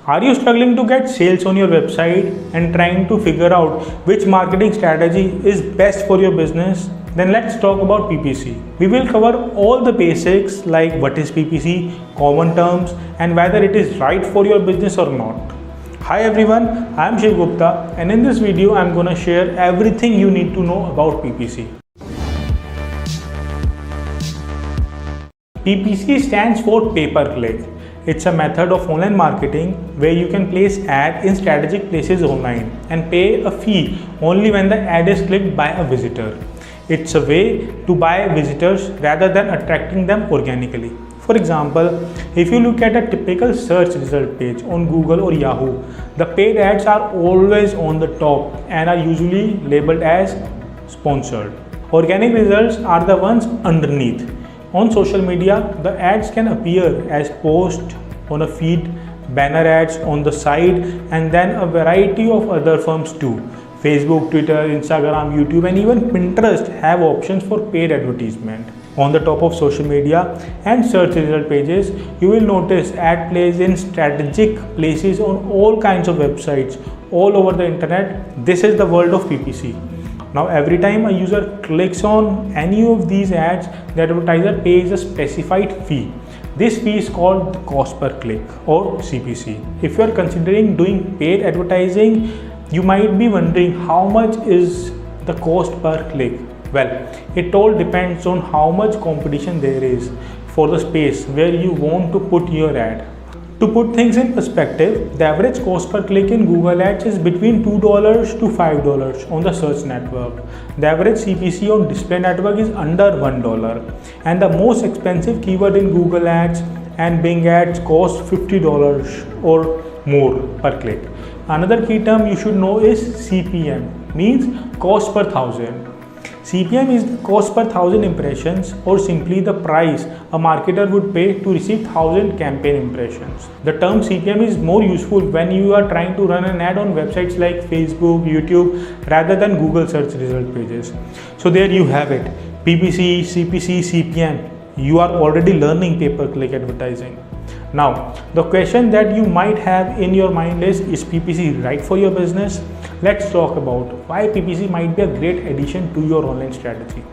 Are you struggling to get sales on your website and trying to figure out which marketing strategy is best for your business? Then let's talk about PPC. We will cover all the basics like what is PPC, common terms, and whether it is right for your business or not. Hi everyone, I am Shiv Gupta, and in this video I am going to share everything you need to know about PPC. PPC stands for pay-per-click. It's a method of online marketing where you can place ad in strategic places online and pay a fee only when the ad is clicked by a visitor. It's a way to buy visitors rather than attracting them organically. For example, if you look at a typical search result page on Google or Yahoo, the paid ads are always on the top and are usually labeled as sponsored. Organic results are the ones underneath. On social media, the ads can appear as posts on a feed, banner ads on the side, and then a variety of other firms too. Facebook, Twitter, Instagram, YouTube, and even Pinterest have options for paid advertisement. On the top of social media and search result pages, you will notice ad plays in strategic places on all kinds of websites all over the internet. This is the world of PPC. Now every time a user clicks on any of these ads, the advertiser pays a specified fee. This fee is called the cost per click or CPC. If you are considering doing paid advertising, you might be wondering how much is the cost per click. Well, it all depends on how much competition there is for the space where you want to put your ad. To put things in perspective, the average cost per click in Google Ads is between $2 to $5 on the search network. The average CPC on display network is under $1, and the most expensive keyword in Google Ads and Bing Ads cost $50 or more per click. Another key term you should know is CPM, means cost per thousand. CPM is the cost per thousand impressions, or simply the price a marketer would pay to receive 1,000 campaign impressions. The term CPM is more useful when you are trying to run an ad on websites like Facebook, YouTube, rather than Google search result pages. So there you have it, PPC, CPC, CPM. You are already learning pay-per-click advertising. Now, the question that you might have in your mind is PPC right for your business? Let's talk about why PPC might be a great addition to your online strategy.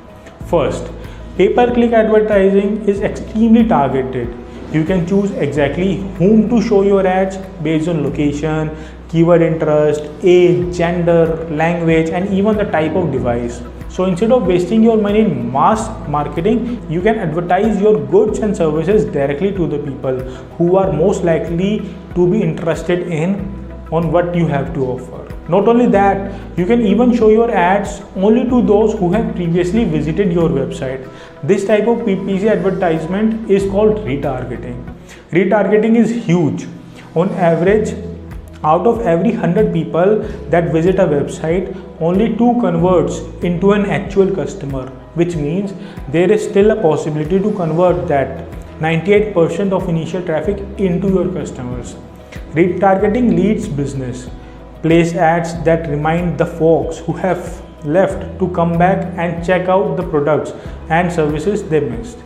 First, pay-per-click advertising is extremely targeted. You can choose exactly whom to show your ads based on location, keyword interest, age, gender, language, and even the type of device. So instead of wasting your money in mass marketing, you can advertise your goods and services directly to the people who are most likely to be interested on what you have to offer. Not only that, you can even show your ads only to those who have previously visited your website. This type of PPC advertisement is called retargeting. Retargeting is huge. On average, out of every 100 people that visit a website, only 2 converts into an actual customer, which means there is still a possibility to convert that 98% of initial traffic into your customers. Retargeting leads business. Place ads that remind the folks who have left to come back and check out the products and services they missed.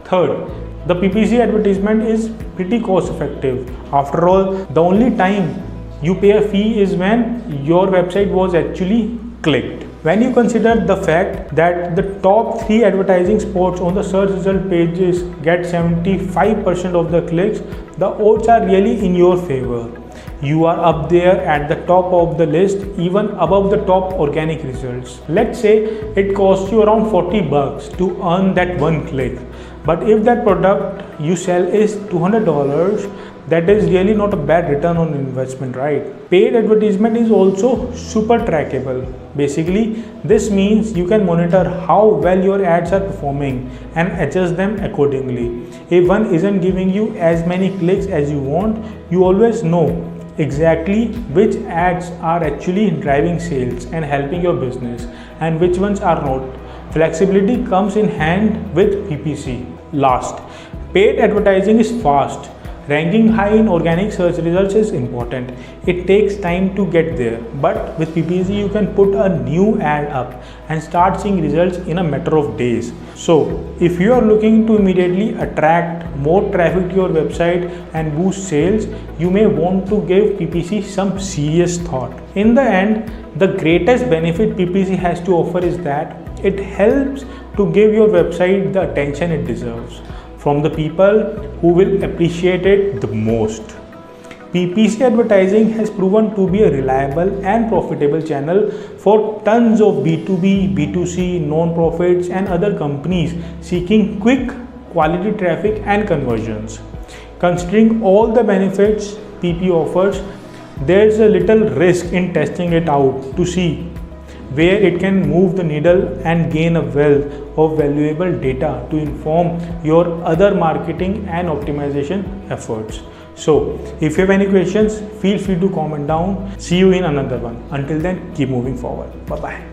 Third, the PPC advertisement is pretty cost effective. After all, the only time you pay a fee is when your website was actually clicked. When you consider the fact that the top 3 advertising spots on the search result pages get 75% of the clicks, the odds are really in your favor. You are up there at the top of the list, even above the top organic results. Let's say it costs you around $40 to earn that one click. But if that product you sell is $200, that is really not a bad return on investment, right? Paid advertisement is also super trackable. Basically, this means you can monitor how well your ads are performing and adjust them accordingly. If one isn't giving you as many clicks as you want, you always know exactly which ads are actually driving sales and helping your business and which ones are not. Flexibility comes in hand with PPC. Last, paid advertising is fast. Ranking high in organic search results is important. It takes time to get there, but with PPC you can put a new ad up and start seeing results in a matter of days. So if you are looking to immediately attract more traffic to your website and boost sales, you may want to give PPC some serious thought. In the end, the greatest benefit PPC has to offer is that it helps to give your website the attention it deserves from the people who will appreciate it the most. PPC advertising has proven to be a reliable and profitable channel for tons of B2B, B2C, non-profits and other companies seeking quick quality traffic and conversions. Considering all the benefits PP offers, there's a little risk in testing it out to see where it can move the needle and gain a wealth of valuable data to inform your other marketing and optimization efforts. So, if you have any questions, feel free to comment down. See you in another one. Until then, keep moving forward. Bye bye.